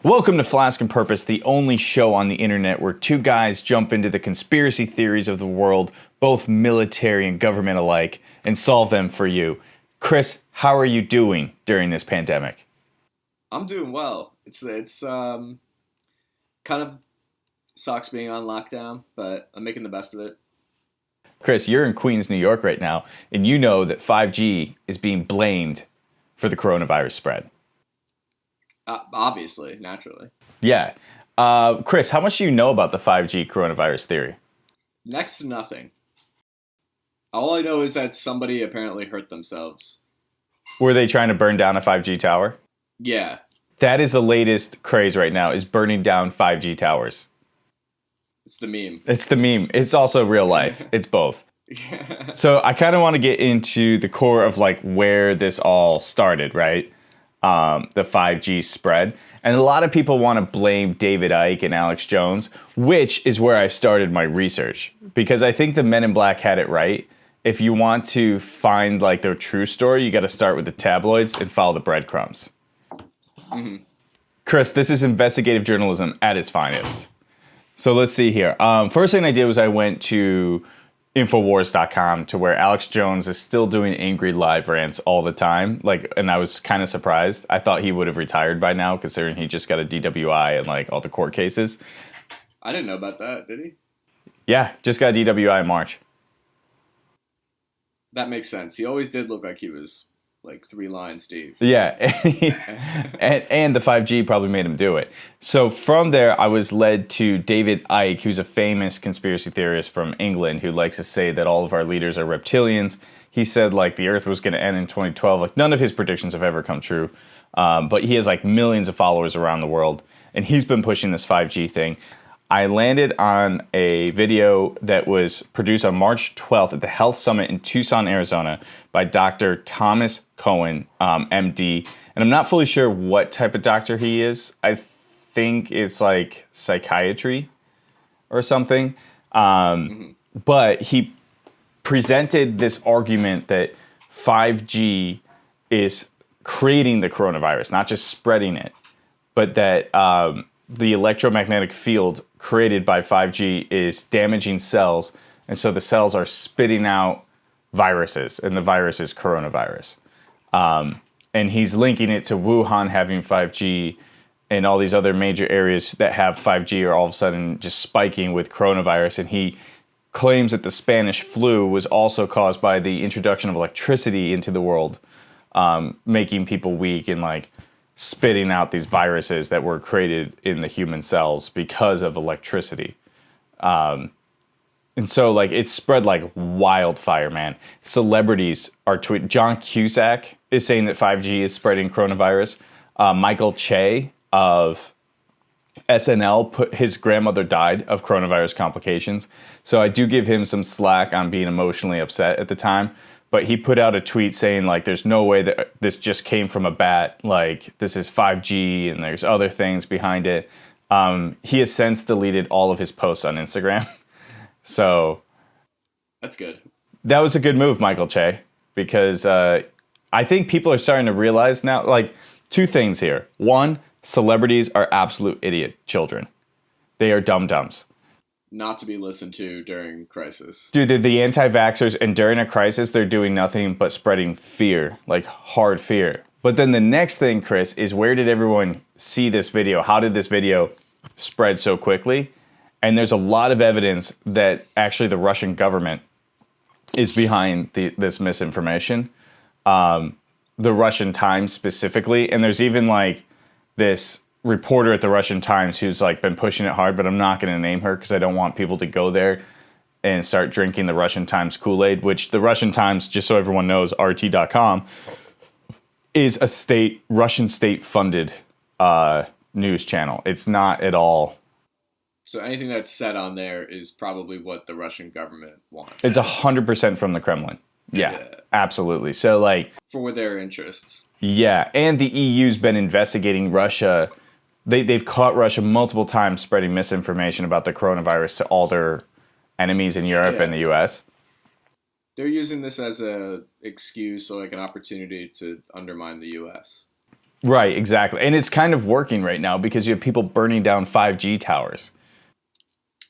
Welcome to Flask Purpose, the only show on the internet where two guys jump into the conspiracy theories of the world, both military and government alike, and solve them for you. Chris, how are you doing during this pandemic? I'm doing well. It's kind of sucks being on lockdown, but I'm making the best of it. Chris, you're in Queens, New York right now, and you know that 5G is being blamed for the coronavirus spread. Obviously, naturally. Yeah. Chris, how much do you know about the 5G coronavirus theory? Next to nothing. All I know is that somebody apparently hurt themselves. Were they trying to burn down a 5G tower? Yeah. That is the latest craze right now, is burning down 5G towers. It's the meme. It's the meme. It's also real life. It's both. Yeah. So I kind of want to get into the core of like where this all started, right? The 5G spread. And a lot of people want to blame David Icke and Alex Jones, which is where I started my research. Because I think the Men in Black had it right. If you want to find like their true story, you got to start with the tabloids and follow the breadcrumbs. Mm-hmm. Chris, this is investigative journalism at its finest. So let's see here. First thing I did was I went to Infowars.com to where Alex Jones is still doing angry live rants all the time. And I was kind of surprised. I thought he would have retired by now, considering he just got a DWI and like all the court cases. I didn't know about that, did he? Yeah, just got a DWI in March. That makes sense. He always did look like he was like 3 lines deep. Yeah, and the 5G probably made him do it. So from there, I was led to David Icke, who's a famous conspiracy theorist from England who likes to say that all of our leaders are reptilians. He said like the Earth was going to end in 2012. Like none of his predictions have ever come true, but he has like millions of followers around the world, and he's been pushing this 5G thing. I landed on a video that was produced on March 12th at the Health Summit in Tucson, Arizona by Dr. Thomas Cohen, MD. And I'm not fully sure what type of doctor he is. I think it's like psychiatry or something. But he presented this argument that 5G is creating the coronavirus, not just spreading it, but that the electromagnetic field created by 5G is damaging cells, and so the cells are spitting out viruses, and the virus is coronavirus. And he's linking it to Wuhan having 5G, and all these other major areas that have 5G are all of a sudden just spiking with coronavirus, and he claims that the Spanish flu was also caused by the introduction of electricity into the world, making people weak and like spitting out these viruses that were created in the human cells because of electricity. And so like it spread like wildfire, man. Celebrities are tweeting. John Cusack is saying that 5G is spreading coronavirus. Michael Che of SNL put his grandmother died of coronavirus complications. So I do give him some slack on being emotionally upset at the time. But he put out a tweet saying, like, there's no way that this just came from a bat. Like, this is 5G and there's other things behind it. He has since deleted all of his posts on Instagram. So That's good. that was a good move, Michael Che, because I think people are starting to realize now, like, two things here. One, celebrities are absolute idiot children. They are dum-dums. Not to be listened to during crisis. Dude, they're the anti-vaxxers, and during a crisis, they're doing nothing but spreading fear, like hard fear. But then the next thing, Chris, is where did everyone see this video? How did this video spread so quickly? And there's a lot of evidence that actually the Russian government is behind this misinformation. The Russian Times specifically, and there's even like this reporter at the Russian Times who's like been pushing it hard, but I'm not going to name her because I don't want people to go there and start drinking the Russian Times Kool-Aid, which the Russian Times, just so everyone knows, RT.com, is a Russian state-funded news channel. It's not at all. So anything that's said on there is probably what the Russian government wants. It's 100% from the Kremlin. Yeah, absolutely. So like for their interests. Yeah, and the EU's been investigating Russia. They've caught Russia multiple times spreading misinformation about the coronavirus to all their enemies in Europe and the US. They're using this as a excuse or like an opportunity to undermine the US. Right, exactly. And it's kind of working right now because you have people burning down 5G towers.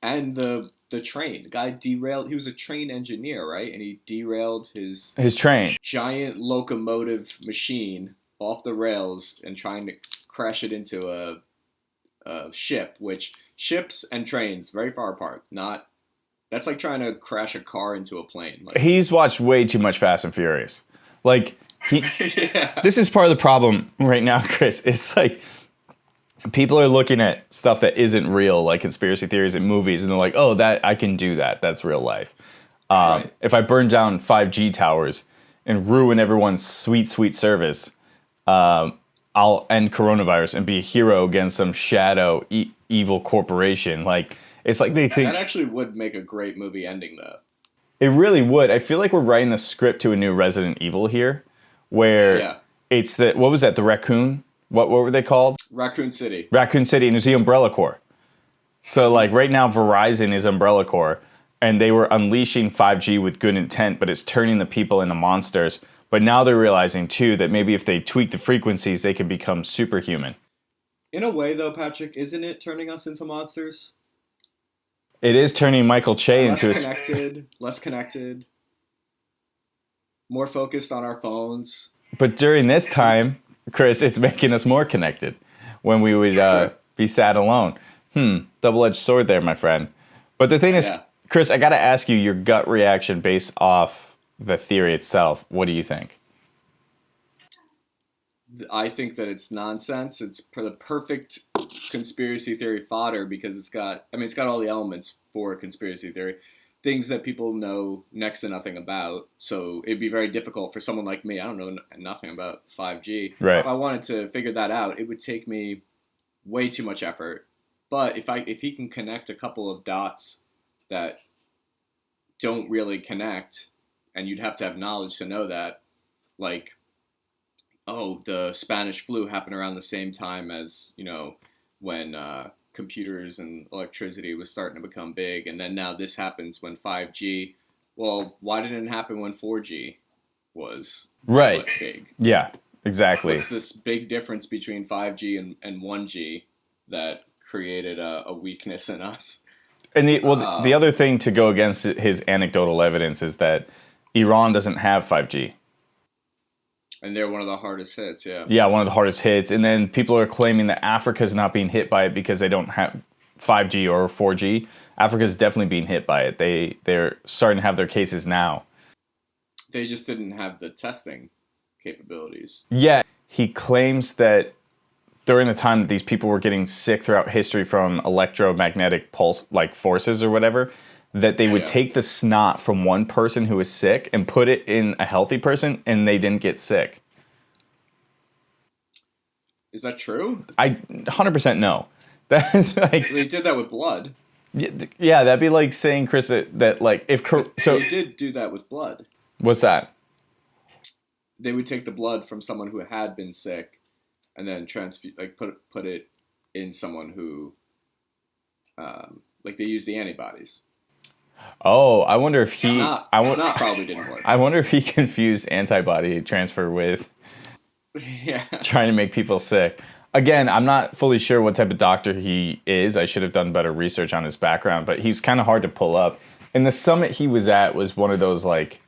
And the train, the guy derailed. He was a train engineer, right? And he derailed His train. giant locomotive machine off the rails and trying to crash it into a ship. Which ships and trains very far apart. Not that's like trying to crash a car into a plane. Like, He's watched way too much Fast and Furious. Like yeah. this is part of the problem right now, Chris. It's like people are looking at stuff that isn't real, like conspiracy theories in movies, and they're like, "Oh, that I can do that. That's real life." Right. If I burn down 5G towers and ruin everyone's sweet, sweet service, I'll end coronavirus and be a hero against some shadow evil corporation. Like it's like they think That actually would make a great movie ending, though. it really would. I feel like we're writing the script to a new Resident Evil here, where Yeah. it's the what was that? The raccoon? What were they called? Raccoon City. Raccoon City, and it was the Umbrella Corps. So like right now, Verizon is Umbrella Corps, and they were unleashing 5G with good intent, but it's turning the people into monsters. But now they're realizing too that maybe if they tweak the frequencies, they can become superhuman. In a way, though, Patrick, isn't it turning us into monsters? It is turning Michael Che Less into less connected, more focused on our phones. But during this time, Chris, it's making us more connected when we would be sad alone. Double-edged sword there, my friend. But the thing is, Yeah. Chris, I got to ask you your gut reaction based off the theory itself. What do you think? I think that it's nonsense. It's the perfect conspiracy theory fodder because it's got all the elements for a conspiracy theory. Things that people know next to nothing about. So it'd be very difficult for someone like me. I don't know nothing about 5G. Right. If I wanted to figure that out, it would take me way too much effort. But if he can connect a couple of dots that don't really connect, and you'd have to have knowledge to know that, like, oh, the Spanish flu happened around the same time as, when computers and electricity was starting to become big, and then now this happens when 5G. Well, why didn't it happen when 4G was Right. big? Yeah, exactly. What's this big difference between 5G and 1G that created a weakness in us? And the other thing to go against his anecdotal evidence is that Iran doesn't have 5G. And they're one of the hardest hits, yeah. Yeah, one of the hardest hits. And then people are claiming that Africa's not being hit by it because they don't have 5G or 4G. Africa's definitely being hit by it. They're starting to have their cases now. They just didn't have the testing capabilities. Yeah, he claims that during the time that these people were getting sick throughout history from electromagnetic pulse, like forces or whatever, that they would take the snot from one person who was sick and put it in a healthy person, and they didn't get sick. Is that true? I 100% know. That's like They did that with blood. yeah, that'd be like saying, Chris, that like if so. They did do that with blood. What's that? They would take the blood from someone who had been sick, and then put it in someone who, they use the antibodies. Oh, I wonder if he. Snot probably didn't work. I wonder if he confused antibody transfer with Yeah. trying to make people sick. Again, I'm not fully sure what type of doctor he is. I should have done better research on his background, but he's kind of hard to pull up. And the summit he was at was one of those like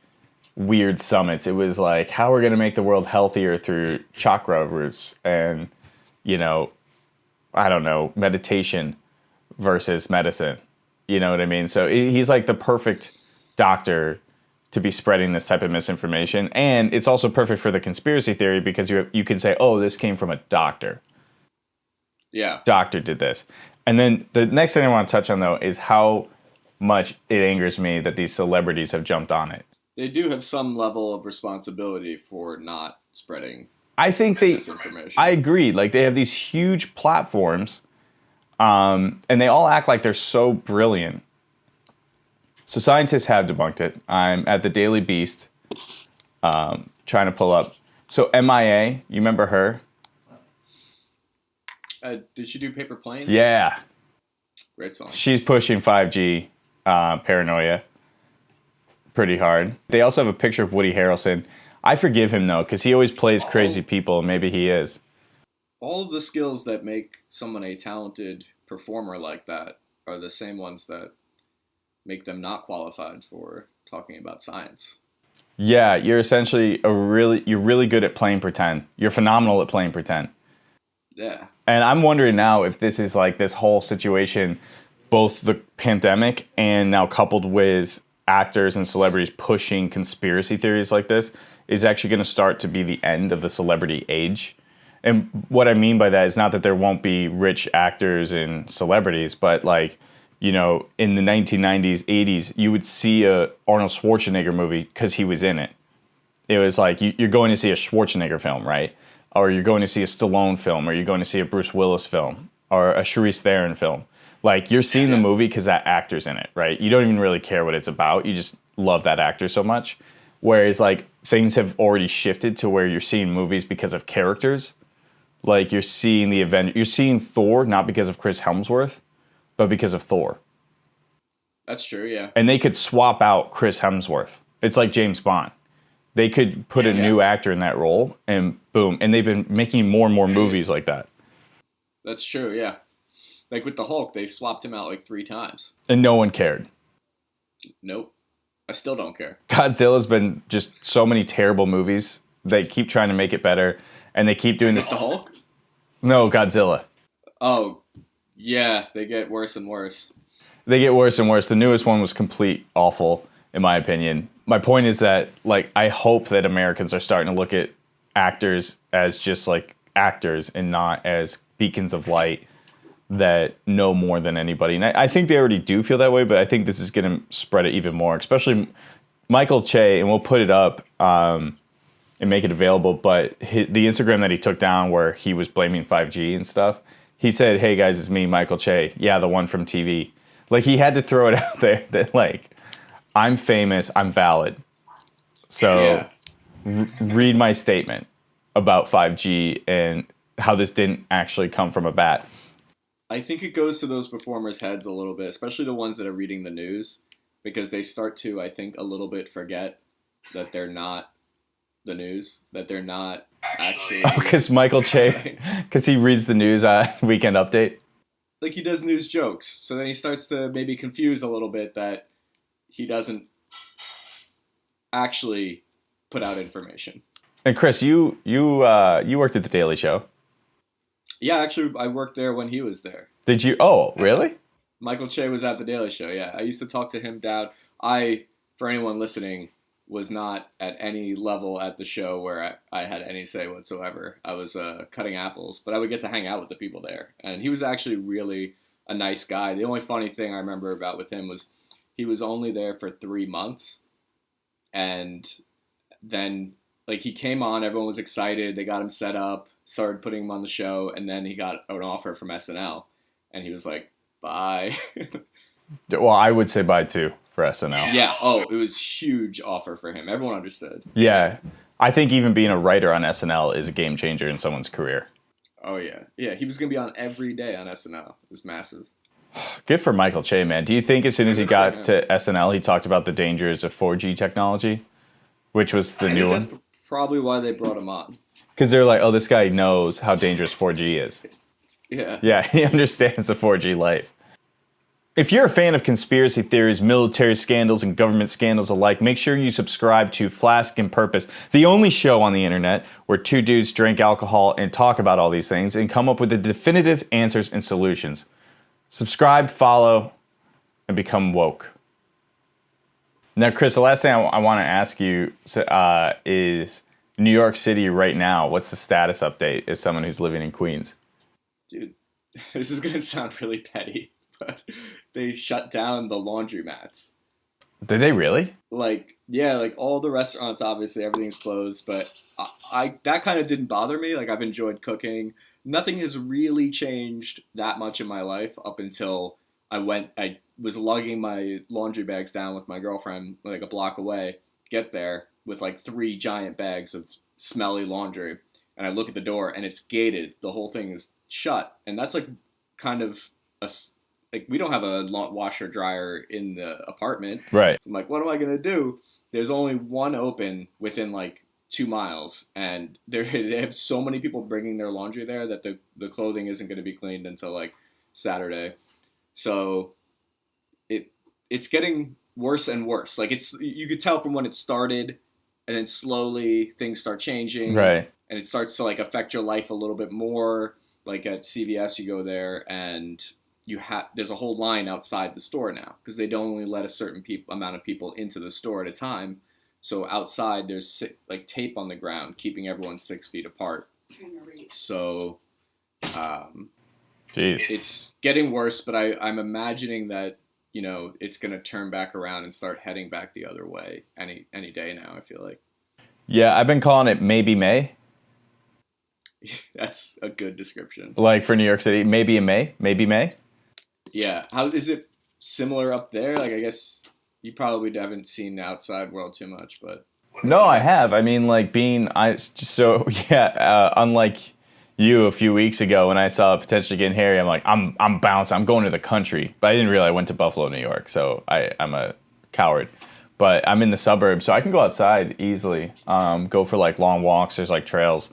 weird summits. It was like how we're going to make the world healthier through chakra roots and, I don't know, meditation versus medicine. You know what I mean? So he's like the perfect doctor to be spreading this type of misinformation. And it's also perfect for the conspiracy theory because you can say, oh, this came from a doctor. Yeah. Doctor did this. And then the next thing I want to touch on, though, is how much it angers me that these celebrities have jumped on it. They do have some level of responsibility for not spreading I think misinformation. I agree. Like, they have these huge platforms, and they all act like they're so brilliant. So scientists have debunked it. I'm at the Daily Beast trying to pull up. So MIA, you remember her? Did she do Paper Planes? Yeah. Great song. She's pushing 5G paranoia pretty hard. They also have a picture of Woody Harrelson. I forgive him, though, because he always plays crazy people, and maybe he is. all of the skills that make someone a talented performer like that are the same ones that make them not qualified for talking about science. Yeah, you're essentially you're really good at playing pretend. You're phenomenal at playing pretend. Yeah. And I'm wondering now if this is like this whole situation, both the pandemic and now coupled with actors and celebrities pushing conspiracy theories like this, is actually going to start to be the end of the celebrity age. And what I mean by that is not that there won't be rich actors and celebrities, but like, you know, in the 1990s, 80s, you would see a Arnold Schwarzenegger movie because he was in it. It was like you're going to see a Schwarzenegger film, right? Or you're going to see a Stallone film, or you're going to see a Bruce Willis film, or a Charlize Theron film. Like you're seeing the movie because that actor's in it, right? You don't even really care what it's about. You just love that actor so much. Whereas like things have already shifted to where you're seeing movies because of characters. Like you're seeing you're seeing Thor not because of Chris Hemsworth, but because of Thor. That's true, yeah. And they could swap out Chris Hemsworth. It's like James Bond. They could put a new actor in that role and boom. And they've been making more and more movies like that. That's true, yeah. Like with the Hulk, they swapped him out like 3 times. And no one cared. Nope. I still don't care. Godzilla's been just so many terrible movies. They keep trying to make it better. And they keep doing this. The Hulk? No, Godzilla. Oh, yeah. They get worse and worse. They get worse and worse. The newest one was complete awful, in my opinion. My point is that, like, I hope that Americans are starting to look at actors as just like actors and not as beacons of light that know more than anybody. And I think they already do feel that way, but I think this is going to spread it even more, especially Michael Che, and we'll put it up and make it available. But the Instagram that he took down where he was blaming 5G and stuff, he said, "Hey guys, it's me, Michael Che. Yeah, the one from TV." Like he had to throw it out there that like, I'm famous, I'm valid. So read my statement about 5G and how this didn't actually come from a bat. I think it goes to those performers' heads a little bit, especially the ones that are reading the news, because they start to, I think, a little bit forget that they're not the news, that they're not actually... Because Michael Che, because he reads the news Weekend Update. Like he does news jokes, so then he starts to maybe confuse a little bit that he doesn't actually put out information. And Chris, you worked at the Daily Show. Yeah, actually, I worked there when he was there. Did you? Oh, really? Michael Che was at the Daily Show. Yeah, I used to talk to him down. For anyone listening, was not at any level at the show where I had any say whatsoever. I was cutting apples, but I would get to hang out with the people there. And he was actually really a nice guy. The only funny thing I remember about with him was he was only there for 3 months. And then like he came on, everyone was excited. They got him set up, started putting him on the show, and then he got an offer from SNL. And he was like, bye. Well, I would say bye too for SNL. Yeah. Oh, it was huge offer for him. Everyone understood. Yeah. I think even being a writer on SNL is a game changer in someone's career. Oh, yeah. Yeah, he was going to be on every day on SNL. It was massive. Good for Michael Che, man. Do you think as soon as he got to SNL, he talked about the dangers of 4G technology, which was the new one? That's probably why they brought him on. Because they're like, oh, this guy knows how dangerous 4G is. Yeah. Yeah, he understands the 4G life. If you're a fan of conspiracy theories, military scandals, and government scandals alike, make sure you subscribe to Flask Purpose, the only show on the internet where 2 dudes drink alcohol and talk about all these things and come up with the definitive answers and solutions. Subscribe, follow, and become woke. Now, Chris, the last thing I want to ask you is New York City right now. What's the status update as someone who's living in Queens? Dude, this is going to sound really petty, but they shut down the laundromats. Did they really? Like, yeah, like all the restaurants, obviously, everything's closed, but I that kind of didn't bother me. Like, I've enjoyed cooking. Nothing has really changed that much in my life up until I was lugging my laundry bags down with my girlfriend like a block away, get there with like 3 giant bags of smelly laundry, and I look at the door and it's gated. The whole thing is shut, and that's like kind of like we don't have a washer dryer in the apartment. Right. So I'm like, what am I going to do? There's only one open within like 2 miles, and they have so many people bringing their laundry there that the clothing isn't going to be cleaned until like Saturday. So it it's getting worse and worse. Like you could tell from when it started, and then slowly things start changing, Right. and it starts to like affect your life a little bit more. Like at CVS, you go there and there's a whole line outside the store now because they don't only let a certain amount of people into the store at a time. So outside there's like tape on the ground keeping everyone 6 feet apart. So Jeez. it's getting worse, but I'm imagining that it's going to turn back around and start heading back the other way any day now. I feel like Yeah, I've been calling it maybe May. that's a good description. Like for New York City, maybe in May, maybe May. Yeah, how is it similar up there? Like I guess you probably haven't seen the outside world too much, but No, I have. I mean, like unlike you a few weeks ago when I saw it potentially getting hairy, I'm like, I'm bouncing. I'm going to the country. But I didn't realize I went to Buffalo, New York, so I'm a coward. But I'm in the suburbs, so I can go outside easily. Go for like long walks. There's like trails.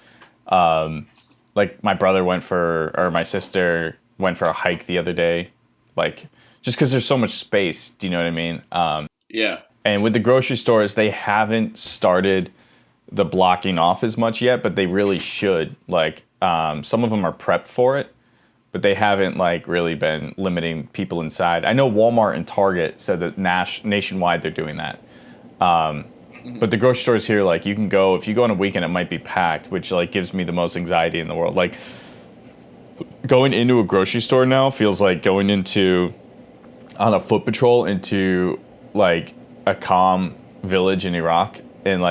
Like my sister went for a hike the other day. Like just because there's so much space. Do you know what I mean? yeah. And with the grocery stores, they haven't started the blocking off as much yet, but they really should. Like, some of them are prepped for it, but they haven't like really been limiting people inside. I know Walmart and Target said that nationwide they're doing that. But the grocery stores here, like you can go, if you go on a weekend, it might be packed, which like gives me the most anxiety in the world. Like going into a grocery store now feels like going on a foot patrol into like a calm village in Iraq, and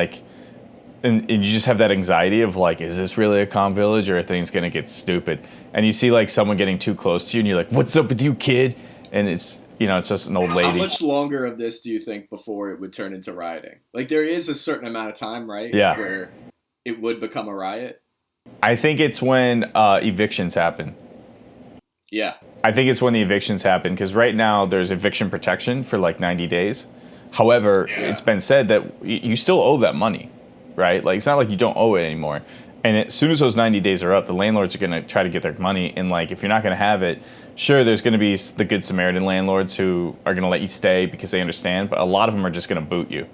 you just have that anxiety of like, is this really a calm village or are things gonna get stupid? And you see like someone getting too close to you and you're like, what's up with you, kid? And it's just an old lady. How much longer of this do you think before it would turn into rioting? Like there is a certain amount of time, right? Yeah. Where it would become a riot. I think it's when evictions happen. Yeah. I think it's when the evictions happen because right now there's eviction protection for like 90 days. However, It's been said that you still owe that money, right? Like it's not like you don't owe it anymore. And as soon as those 90 days are up, the landlords are going to try to get their money. And like if you're not going to have it, sure, there's going to be the Good Samaritan landlords who are going to let you stay because they understand. But a lot of them are just going to boot you,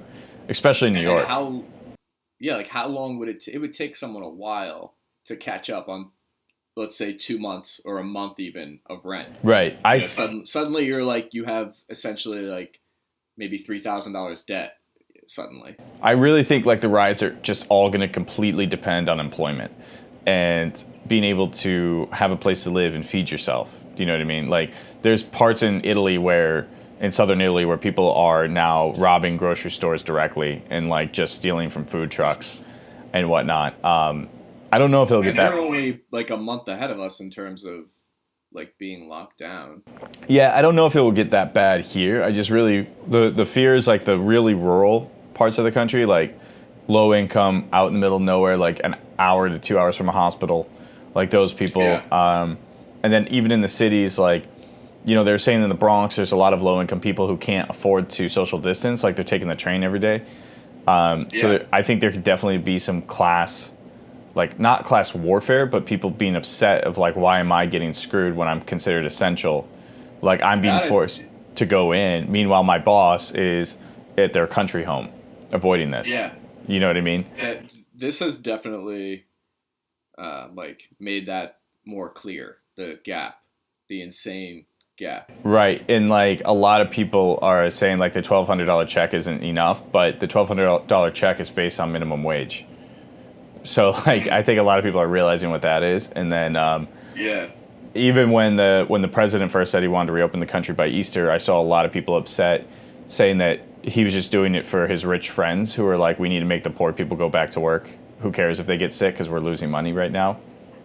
especially in New York. How long would it would take someone a while to catch up on, let's say 2 months or a month even of rent. Right. Suddenly you're like, you have essentially like maybe $3,000 debt suddenly. I really think like the riots are just all going to completely depend on employment and being able to have a place to live and feed yourself. Do you know what I mean? Like there's parts in southern Italy where people are now robbing grocery stores directly and like just stealing from food trucks and whatnot. I don't know if it'll get that. They're only like a month ahead of us in terms of like being locked down. Yeah, I don't know if it will get that bad here. I just really the fear is like the really rural parts of the country, like low income, out in the middle of nowhere, like an hour to 2 hours from a hospital, like those people. Yeah. And then even in the cities, like they're saying in the Bronx, there's a lot of low income people who can't afford to social distance, like they're taking the train every day. So I think there could definitely be some class. Like not class warfare, but people being upset of like, why am I getting screwed when I'm considered essential? Like I'm being forced to go in. Meanwhile, my boss is at their country home avoiding this. Yeah. You know what I mean? This has definitely like made that more clear, the gap, the insane gap. Right. And like a lot of people are saying like the $1,200 check isn't enough, but the $1,200 check is based on minimum wage. So like I think a lot of people are realizing what that is, and then even when the president first said he wanted to reopen the country by Easter, I saw a lot of people upset, saying that he was just doing it for his rich friends who are like, we need to make the poor people go back to work. Who cares if they get sick because we're losing money right now,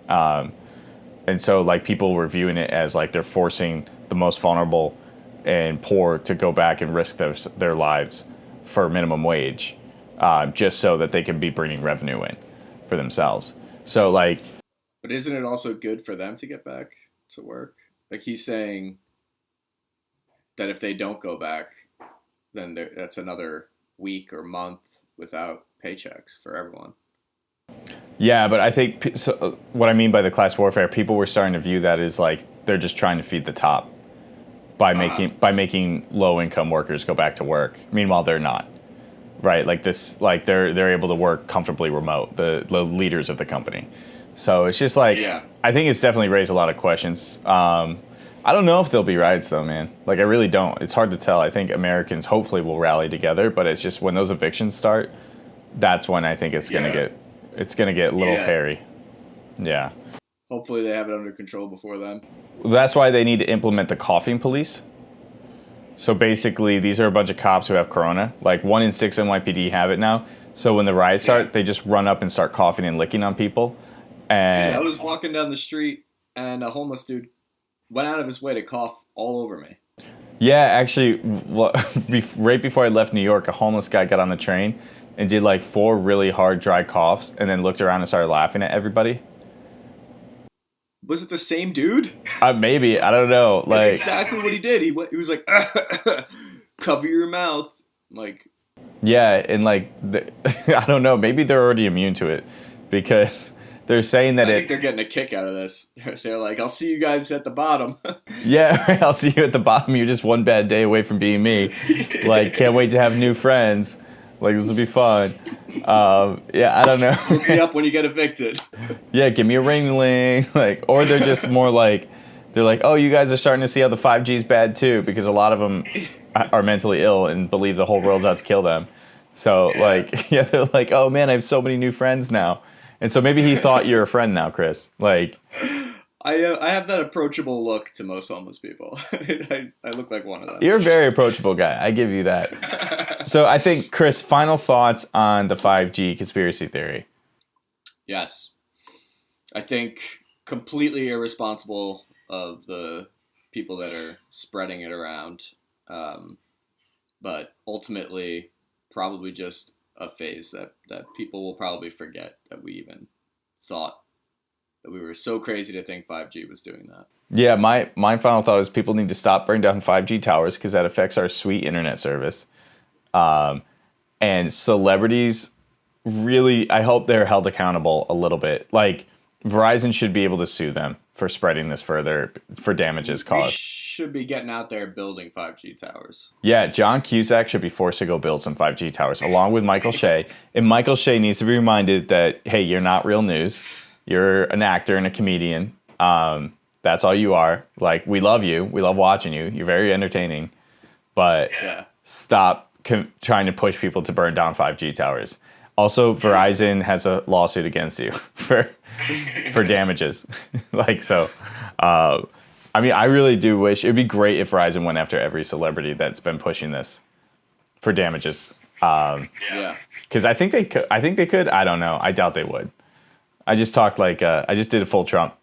and so like people were viewing it as like they're forcing the most vulnerable and poor to go back and risk their lives for minimum wage, just so that they can be bringing revenue in for themselves. So like, but isn't it also good for them to get back to work? Like he's saying that if they don't go back, then that's another week or month without paychecks for everyone. Yeah, but I think what I mean by the class warfare, people were starting to view that as like they're just trying to feed the top by making low income workers go back to work. Meanwhile, they're not. Right, like this, like they're able to work comfortably remote. The leaders of the company, so it's just like I think it's definitely raised a lot of questions. I don't know if there'll be riots though, man. Like I really don't. It's hard to tell. I think Americans hopefully will rally together, but it's just when those evictions start, that's when I think it's gonna get a little hairy. Yeah. Hopefully they have it under control before then. That's why they need to implement the coughing police. So basically, these are a bunch of cops who have corona. Like 1 in 6 NYPD have it now. So when the riots start, they just run up and start coughing and licking on people. And I was walking down the street, and a homeless dude went out of his way to cough all over me. Yeah, actually, right before I left New York, a homeless guy got on the train and did like 4 really hard, dry coughs, and then looked around and started laughing at everybody. Was it the same dude? Maybe. I don't know. Like, that's exactly what he did. He was like, cover your mouth. Like, yeah, and like, I don't know. Maybe they're already immune to it because they're saying that I think they're getting a kick out of this. They're like, I'll see you guys at the bottom. Yeah, I'll see you at the bottom. You're just one bad day away from being me. Like, can't wait to have new friends. Like, this will be fun. Yeah, I don't know. Hook me up when you get evicted. Yeah, give me a ring-a-ling. Like, or they're just more like, they're like, oh, you guys are starting to see how the 5G is bad too, because a lot of them are mentally ill and believe the whole world's out to kill them. So, like, yeah, they're like, oh man, I have so many new friends now. And so maybe he thought you're a friend now, Chris. Like, I have that approachable look to most homeless people. I look like one of them. You're a very approachable guy. I give you that. So I think, Chris, final thoughts on the 5G conspiracy theory. Yes. I think completely irresponsible of the people that are spreading it around. But ultimately, probably just a phase that people will probably forget that we even thought. That we were so crazy to think 5G was doing that. Yeah, my final thought is people need to stop burning down 5G towers because that affects our sweet internet service. And celebrities, really, I hope they're held accountable a little bit. Like, Verizon should be able to sue them for spreading this further for damages caused. We should be getting out there building 5G towers. Yeah, John Cusack should be forced to go build some 5G towers along with Michael Shea. And Michael Shea needs to be reminded that, hey, you're not real news. You're an actor and a comedian. That's all you are. Like, we love you. We love watching you. You're very entertaining. But stop trying to push people to burn down 5G towers. Also, Verizon has a lawsuit against you for damages. Like, so, I mean, I really do wish, it'd be great if Verizon went after every celebrity that's been pushing this for damages. Because I think they could. I don't know. I doubt they would. I just talked like, I just did a full Trump.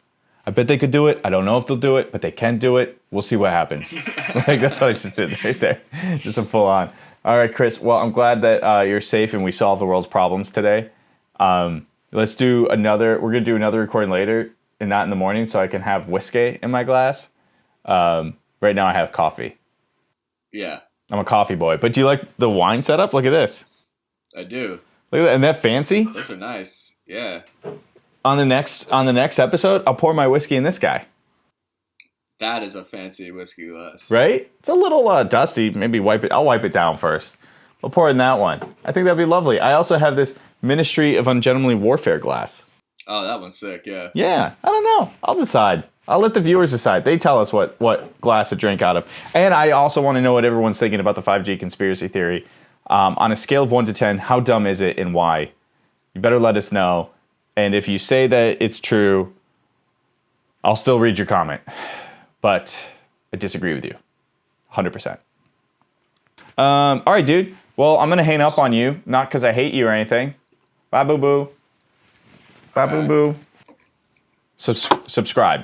I bet they could do it. I don't know if they'll do it, but they can do it. We'll see what happens. Like, that's what I just did right there. Just a full on. All right, Chris. Well, I'm glad that you're safe and we solved the world's problems today. Let's do another, we're going to do another recording later and not in the morning so I can have whiskey in my glass. Right now I have coffee. Yeah. I'm a coffee boy. But do you like the wine setup? Look at this. I do. Look at that. Isn't that fancy? Those are nice. Yeah. On the next episode, I'll pour my whiskey in this guy. That is a fancy whiskey glass. Right? It's a little dusty. Maybe I'll wipe it down first. We'll pour in that one. I think that'd be lovely. I also have this Ministry of Ungentlemanly Warfare glass. Oh, that one's sick, yeah. Yeah, I don't know. I'll decide. I'll let the viewers decide. They tell us what glass to drink out of. And I also want to know what everyone's thinking about the 5G conspiracy theory. On a scale of 1 to 10, how dumb is it and why? You better let us know. And if you say that it's true, I'll still read your comment. But I disagree with you. 100%. All right, dude. Well, I'm going to hang up on you. Not because I hate you or anything. Bye, boo-boo. Bye, boo-boo. Subscribe.